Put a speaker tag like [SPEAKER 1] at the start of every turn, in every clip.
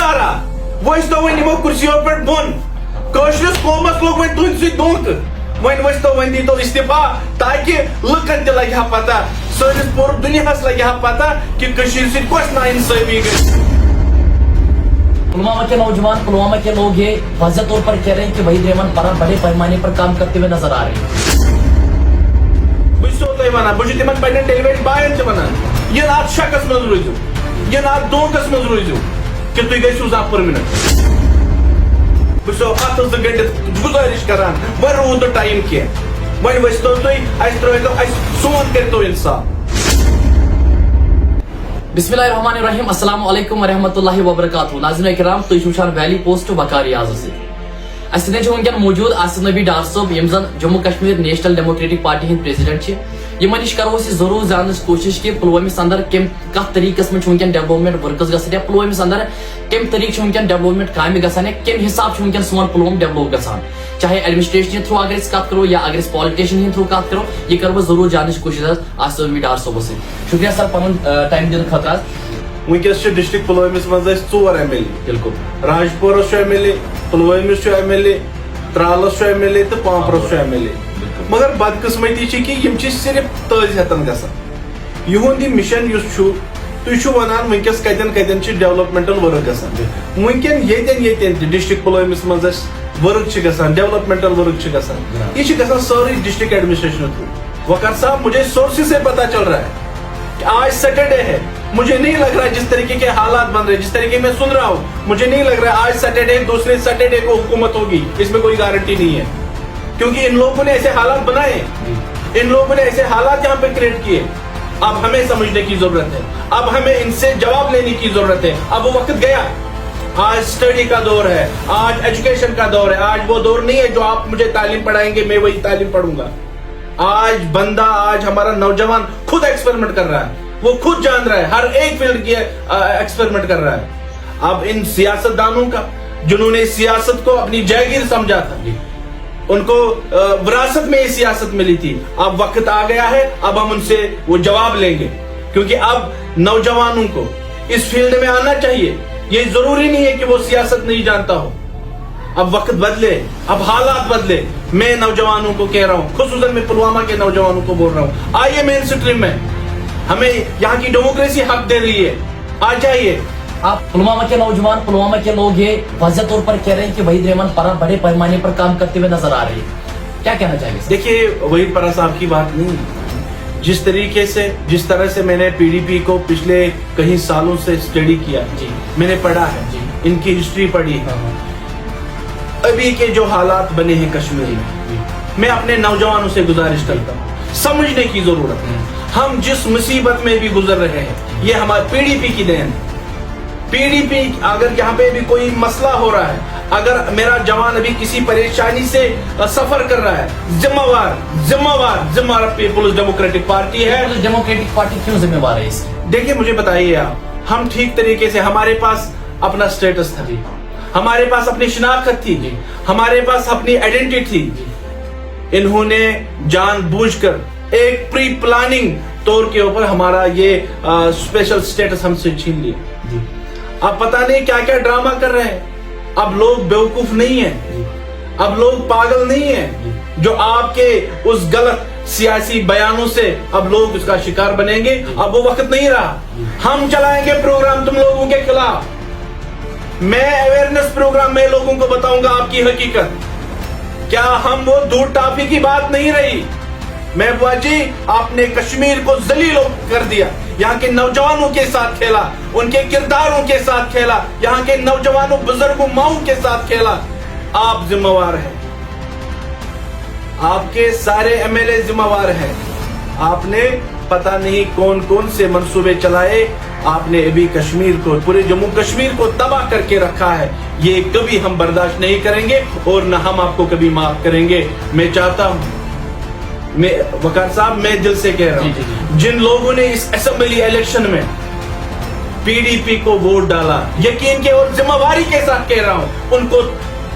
[SPEAKER 1] नारा वो वन कुर्सियों पे बोन कशरस कौमस लोग वन तुंद सी धोख वन दी तो इस्तीफा ताकि लुकन ते लगे पता सैनिस पूर दुनिया लगे पता कि कशीर से कुछ नाइंसाफी गई।
[SPEAKER 2] पुलवामा के नौजवान, पुलवामा के लोग ये वाज़ह तौर पर कह रहे हैं कि वहीद रहमान पर बड़े पैमाने पर काम करते हुए नजर आ रहे हैं।
[SPEAKER 1] तिमन पे टेलीविजन बायन वन ये नात शकस मज रोजो ये नात धोखस मज रोजो कि तुम गो जा परमिनेंट बो गंडित गुजारिश करान वन रूद टाइम की वन वस्तो तुम सोन करो इंसाफ।
[SPEAKER 2] बिस्मिल्लाहिर्रहमानिर्रहीम, अस्सलाम वालेकुम वरहमतुल्लाहि वबरकातुहू। नाज़रीन इकराम, तुम शुशान वैली पोस्ट वकार याज़ से अस वनकन मौजूद आसिफ नबी डार साहब यम जन Jammu Kashmir national democratic party हिंद प्रेसिडेंट यमन नश करो जरूर जान कोशिश कि पुलवामिस अंदर कम तरीकस में वनकन डेवलपमेंट वर्कस गसन या पुलवामिस अंदर कम तरीक वनकन डेवलपमेंट काम गसान या कम हिसाब वनकन सोन पुलवाम डेवलप गसान, चाहे एडमिनिस्ट्रेशन थ्रू अगर कत करो या अगर पॉलिटिशियन थ्रू कत करो, ये करो बह जरूर जानने कोशिश आसिफ नबी डार साहब से। शुक्रिया सर पन टाइम दिन खतर।
[SPEAKER 1] वनकस डिस्ट्रिक्ट पुलवामिस मज 4 MLA
[SPEAKER 2] बिल्कुल
[SPEAKER 1] राजपुरस MLA पुलवामिस MLA त्रालस MLA तो पांपरस MLA मगर बदकिस्मती कि सिर्फ तज हेतन गसान युंद मिशन तुम वन वनकस कतन डेवलपमेंटल वर्क गसान वनकन ये डिस्ट्रिक्ट पुलवामिस मज वर्क गसान डेवलपमेंटल वर्क गसान ये गसान सारी डिस्ट्रिक्ट एडमिनिस्ट्रेशन थ्रू। वकार साहब मुझे सोर्सेज से पता चल रहा है कि आज सैटरडे है, मुझे नहीं लग रहा है जिस तरीके के हालात बन रहे जिस तरीके मैं सुन रहा हूँ मुझे नहीं लग रहा है आज सैटरडे दूसरे सैटरडे को हुकूमत होगी, इसमें कोई गारंटी नहीं है क्योंकि इन लोगों ने ऐसे हालात बनाए, इन लोगों ने ऐसे हालात यहाँ पे क्रिएट किए। अब हमें समझने की जरूरत है, अब हमें इनसे जवाब लेने की जरूरत है। अब वो वक्त गया, आज स्टडी का दौर है, आज एजुकेशन का दौर है, आज वो दौर नहीं है जो आप मुझे तालीम पढ़ाएंगे मैं वही तालीम पढ़ूंगा। आज हमारा नौजवान खुद एक्सपेरिमेंट कर रहा है, वो खुद जान रहा है, हर एक फील्ड की एक्सपेरिमेंट कर रहा है। अब इन सियासतदानों का जिन्होंने सियासत को अपनी जागीर समझा था, उनको विरासत में ये सियासत मिली थी, अब वक्त आ गया है, अब हम उनसे वो जवाब लेंगे क्योंकि अब नौजवानों को इस फील्ड में आना चाहिए। ये जरूरी नहीं है कि वो सियासत नहीं जानता हो, अब वक्त बदले, अब हालात बदले। मैं नौजवानों को कह रहा हूँ, खुसूसन मैं पुलवामा के नौजवानों को बोल रहा हूँ, आइए मेन स्ट्रीम में, हमें यहाँ की डेमोक्रेसी हक दे रही है, आ जाइए।
[SPEAKER 2] आप पुलवामा के नौजवान, पुलवामा के लोग ये वाज़ह तौर पर कह रहे हैं कि वहीद रहमान पर बड़े पैमाने पर काम करते हुए नजर आ रहे हैं, क्या कहना चाहेंगे?
[SPEAKER 1] देखिए वहीद परा साहब की बात नहीं, जिस तरह से मैंने PDP को पिछले कई सालों से स्टडी किया जी, मैंने पढ़ा है जी, इनकी हिस्ट्री पढ़ी है, अभी के जो हालात बने हैं कश्मीर में, मैं अपने नौजवानों से गुजारिश करता हूँ समझने की जरूरत है। हम जिस मुसीबत में भी गुजर रहे हैं ये हमारे PDP की देन। PDP अगर यहाँ पे भी कोई मसला हो रहा है, अगर मेरा जवान अभी किसी परेशानी से सफर कर रहा है, जिम्मेवार पीपुल्स डेमोक्रेटिक पार्टी है।
[SPEAKER 2] पीपुल्स डेमोक्रेटिक पार्टी क्यों जिम्मेवार है इसकी?
[SPEAKER 1] देखिए मुझे बताइए आप, हम ठीक तरीके से, हमारे पास अपना स्टेटस था, हमारे पास अपनी शिनाख्त थी, हमारे पास अपनी आइडेंटिटी थी। इन्होंने जानबूझकर एक प्री प्लानिंग तौर के ऊपर हमारा ये स्पेशल स्टेटस हमसे छीन लिया। अब पता नहीं क्या क्या ड्रामा कर रहे हैं। अब लोग बेवकूफ नहीं है, अब लोग पागल नहीं है जो आपके उस गलत सियासी बयानों से अब लोग उसका शिकार बनेंगे। अब वो वक्त नहीं रहा, हम चलाएंगे प्रोग्राम तुम लोगों के खिलाफ। मैं अवेयरनेस प्रोग्राम में लोगों को बताऊंगा आपकी हकीकत, क्या हम वो दूध टाफी की बात नहीं रही। मैं बुआ जी, आपने कश्मीर को जलील कर दिया, यहाँ के नौजवानों के साथ खेला, उनके किरदारों के साथ खेला, यहाँ के नौजवानों बुजुर्गों माओं के साथ खेला। आप जिम्मेवार हैं, आपके सारे MLA जिम्मेवार हैं। आपने पता नहीं कौन कौन से मंसूबे चलाए, आपने अभी कश्मीर को, पूरे जम्मू कश्मीर को तबाह करके रखा है। ये कभी हम बर्दाश्त नहीं करेंगे और न हम आपको कभी माफ करेंगे। मैं चाहता हूं, मैं वकार साहब, मैं दिल से कह रहा हूं, जिन लोगों ने इस असेंबली इलेक्शन में PDP को वोट डाला, यकीन के और जिम्मेवारी के साथ कह रहा हूं, उनको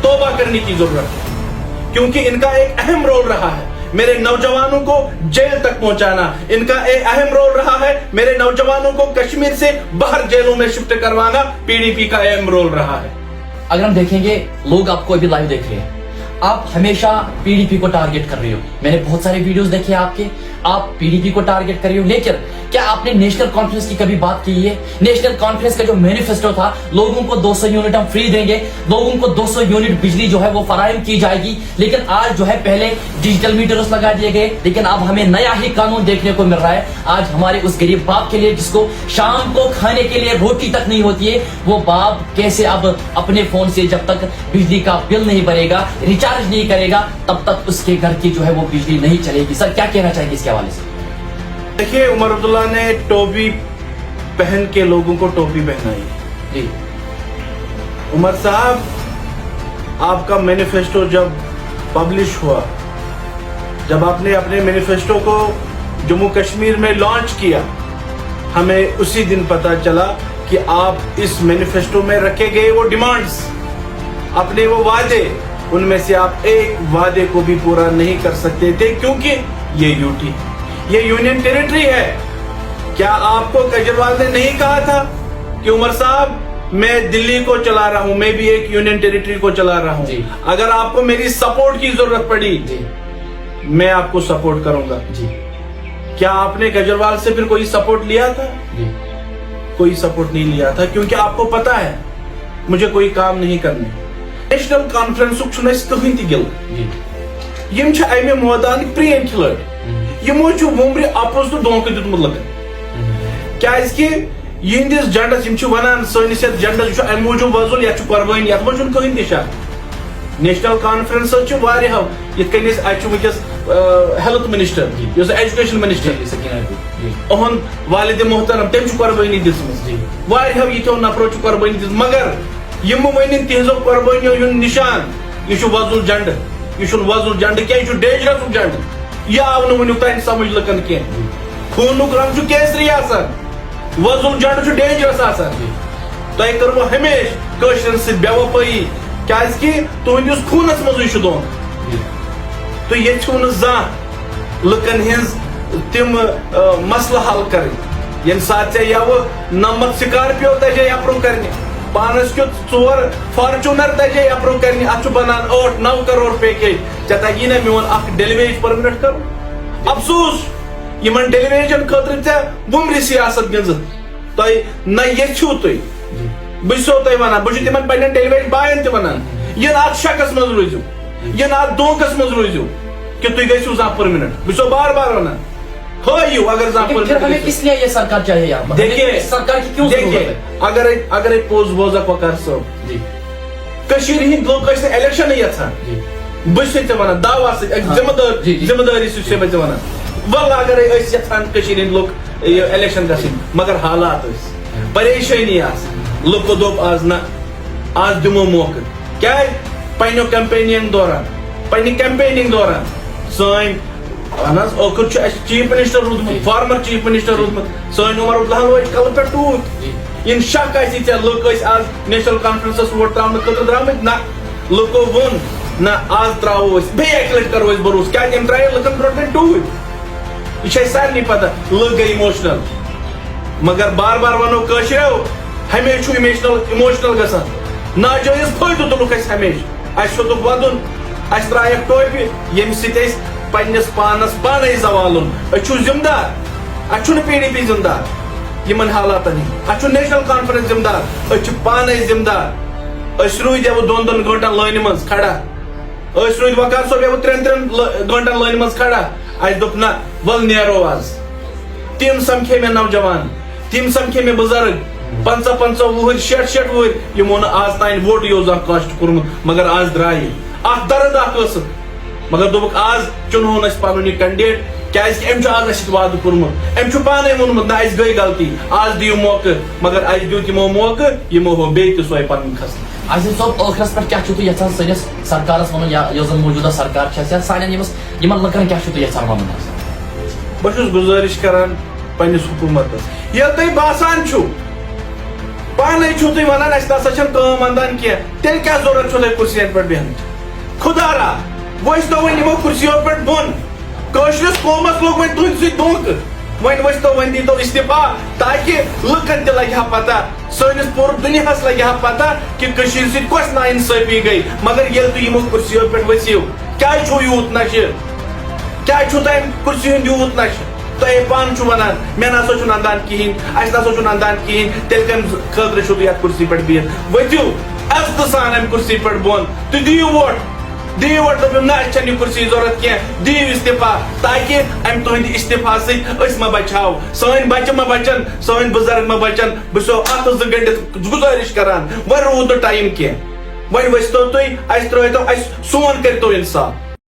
[SPEAKER 1] तौबा करने की जरूरत है क्योंकि इनका एक अहम रोल रहा है। मेरे नौजवानों को जेल तक पहुंचाना। इनका एक अहम रोल रहा है मेरे नौजवानों को कश्मीर से बाहर जेलों में शिफ्ट करवाना, पीडीपी का अहम रोल रहा है।
[SPEAKER 2] अगर हम देखेंगे, लोग आपको अभी लाइव देख रहे हैं, आप हमेशा पीडीपी को टारगेट कर रहे हो। मैंने बहुत सारे वीडियोस देखे आपके, आप पीडीपी को टारगेट कर रहे हो, लेकिन क्या आपने नेशनल कॉन्फ्रेंस की कभी बात की है? नेशनल कॉन्फ्रेंस का जो मैनिफेस्टो था, लोगों को 200 यूनिट हम फ्री देंगे, लोगों को 200 यूनिट बिजली जो है वो फराहम की जाएगी, लेकिन आज जो है पहले डिजिटल मीटर्स लगा दिए गए, लेकिन अब हमें नया ही कानून देखने को मिल रहा है। आज हमारे उस गरीब बाप के लिए जिसको शाम को खाने के लिए रोटी तक नहीं होती है, वो बाप कैसे अब अपने फोन से जब तक बिजली का बिल नहीं भरेगा, रिचार्ज नहीं करेगा, तब तक उसके घर की जो है वो बिजली नहीं चलेगी। सर क्या कहना चाहेंगे इसके हवाले से?
[SPEAKER 1] देखिए, उमर अब्दुल्ला ने टोपी पहन के लोगों को टोपी पहनाई।
[SPEAKER 2] जी
[SPEAKER 1] उमर साहब, आपका मैनिफेस्टो जब पब्लिश हुआ, जब आपने अपने मैनिफेस्टो को जम्मू कश्मीर में लॉन्च किया, हमें उसी दिन पता चला कि आप इस मैनिफेस्टो में रखे गए वो डिमांड्स, अपने वो वादे, उनमें से आप एक वादे को भी पूरा नहीं कर सकते थे, क्योंकि ये यूटी, ये यूनियन टेरिटरी है। क्या आपको केजरीवाल ने नहीं कहा था कि उमर साहब मैं दिल्ली को चला रहा हूं, मैं भी एक यूनियन टेरिटरी को चला रहा हूं, अगर आपको मेरी सपोर्ट की जरूरत पड़ी मैं आपको सपोर्ट करूंगा। क्या आपने केजरीवाल से फिर कोई सपोर्ट लिया था? कोई सपोर्ट नहीं लिया था, क्योंकि आपको पता है मुझे कोई काम नहीं करने। नेशनल कॉन्फ्रेंस कहीं गिल यम अमे मैदान प्रियन खिलाड़ी, यमो वुमर अपोज तो धोखे दितमुत लकन, क्याजि यहंदिस जंडस वन सनिस जंडस अमे मूजूब वजूल, ये कुर्बानी, ये मह कहीं ति शक। National conference वनस health minister, education minister अहन वालिद मोहतरम तम कुर्बानी दिसम, यथो नफरो कुर्बानी दिस, मगर यम वन तिजो कुर्बानियों हूं निशान यह वजूल झंड, यह वजूल झंड क्या, यह डेंजरस झंड, यह आव नुक तान समझ लकन कह। खूनुक रंग केसरी आसान, वजूल झंड डेंजरस आसान। तुह करो हमेशा बेवफाई, क्याजि तुहंदिस खूनस मज दोन, तो ये जा लुकन हिंज तिम मसला हल कर। ये सात यव नमत स्कॉर्पियो तजे अप्रूव करने, पानस क्युत 4 फॉर्चूनर तजे अप्रूव करने, अत बनान 8-9 करोड़ पैकेज, चे तगी ना मोन अख डेलीवेज परमिनेंट कर। अफसोस यमन डेलीवेजन खतर चे वुमर सियासत गिंज तुम न ये तुम बो तुम वन, बहुत तिमन पे डेलीवेज बायन तनान, ये शकस मज रोजू, ये धोखस मज रोजू कि तुम गो जा परमिनेंट, बो बार बार वन हो अगर
[SPEAKER 2] हमें किस लिए ये सरकार चाहिए?
[SPEAKER 1] देखिए
[SPEAKER 2] सरकार की क्यों जरूरत है?
[SPEAKER 1] अगर पोज बोजा वकार सब हंद लोग इलेक्शन यहां, बस वन दावा जिम्मेदारी वन वल अगर यहां लोग इलेक्शन गन, मगर हालात परेशानी लुको दोप आज ना, आज दिमो मौका क्या पनो कैंपेनिंग दौरान, पन्ने कैंपेनिंग दौरान सन ओकुर चीफ मिनिस्टर रूदमुत, फार्मर चीफ मिनिस्टर रूदमुत, सन उमर अब्दुल्ला वो कल पे टूट इन शक लुक आज नेशनल कॉन्फ्रेंस वोट त्रा खतर द्रामत ना, लुको वोन ना आज त्रो बेक लट करो भरोस, क्या त्रा लुकन ब्रो टूट, यह सारे पता लुक गई इमोशनल, मगर बार बार वनो कशरो हमेशा इमोशनल गसान, नाजायज फायदो तुलुक हमेशा, अतुक वदन अस त्रा टोपी यम पन्नस पानस पाने जवालुन, जिम्मेदार, अ पीडीपी जिम्मेदार यमन हालातन, नेशनल कॉन्फ्रेंस जिम्मेदार, पाने जिम्मेदार, रूद 2-2 घंटन लाइन मज खड़ा, रूद वकार सोब 3-3 घंटन लाइन मज खड़ा, दोप ना वल नेरो आज, तिम समखे में नौजवान, तिम समखे में बुजुर्ग 50-50 वुहर 60 वुहर यमो आज तान वोट योजा कास्ट कोर्मुत, मगर आज द्राय दर्द मगर दोप आज चुनोन पुन यह कैंडिडेट, क्या आज वाद कोर्मुत, अम पाने वोनमुत ना गई गलती, आज दियो मौका, मगर आज दियो तमो मौका, यमो हो बे सोए पन खस।
[SPEAKER 2] आसिफ साहब ٲخرس पे क्या यहां सनिस सरकारस वन यो जन मौजूदा सरकार सान लुकन क्या यहां वन?
[SPEAKER 1] बहुत गुजारिश करान पन्निस हुकूमतस, ये तुम बासान पाने तुम वन ना कम अंदान कह, तेल क्या जरूरत तुम कुर्सियन पे बेहन, खुदारा वो तो वो कुर्सियों पे बोन کٲشرِس قومس لوگ وۄنۍ تُہنٛدِ سۭتۍ دھوکہٕ وۄنۍ ؤسۍتو وۄنۍ دیٖتو استعفا تاکہِ لُکن تہِ لگہِ ہا پتہ سٲنِس پوٗرٕ دُنیاہس لگہِ ہا پتہ کہِ کٔشیٖرِ سۭتۍ کۄس نا انصٲفی گٔے مگر ییٚلہِ تُہۍ یِمو کُرسیو پٮ۪ٹھ ؤسِو کیازِ چھُو یوٗت نشہٕ کیازِ چھُو تۄہہِ کُرسی ہُنٛد یوٗت نشہٕ تۄہہِ پانہٕ چھُو ونان مےٚ نسا چھُنہٕ اندان کِہیٖنۍ اَسہِ نسا چھُنہٕ اندان کِہیٖنۍ تیٚلہِ کمہِ خٲطرٕ چھُو تُہۍ یتھ کُرسی پٮ۪ٹھ بِہِتھ ؤتھِو عزتہٕ سان امہِ کُرسی پٮ۪ٹھ بۄن تُہۍ دِیِو ووٹ دٔپِو نہ اَسہِ چھنہٕ یہِ کُرسی ضوٚرتھ کینٛہہ دِیِو استعفا تاکہِ امہِ تُہنٛدِ استعفا سۭتۍ أسۍ ما بچاو سٲنۍ بچہِ ما بچن سٲنۍ بُزرگ ما بچن بہٕ چھُسو اتھٕ زٕ گٔنڈِتھ گُزٲرِش کران وۄنۍ روٗد نہٕ ٹایم کینٛہہ وۄنۍ ؤسۍتو تُہۍ اَسہِ ترٲیتو اَسہِ سون کٔرتو انصاف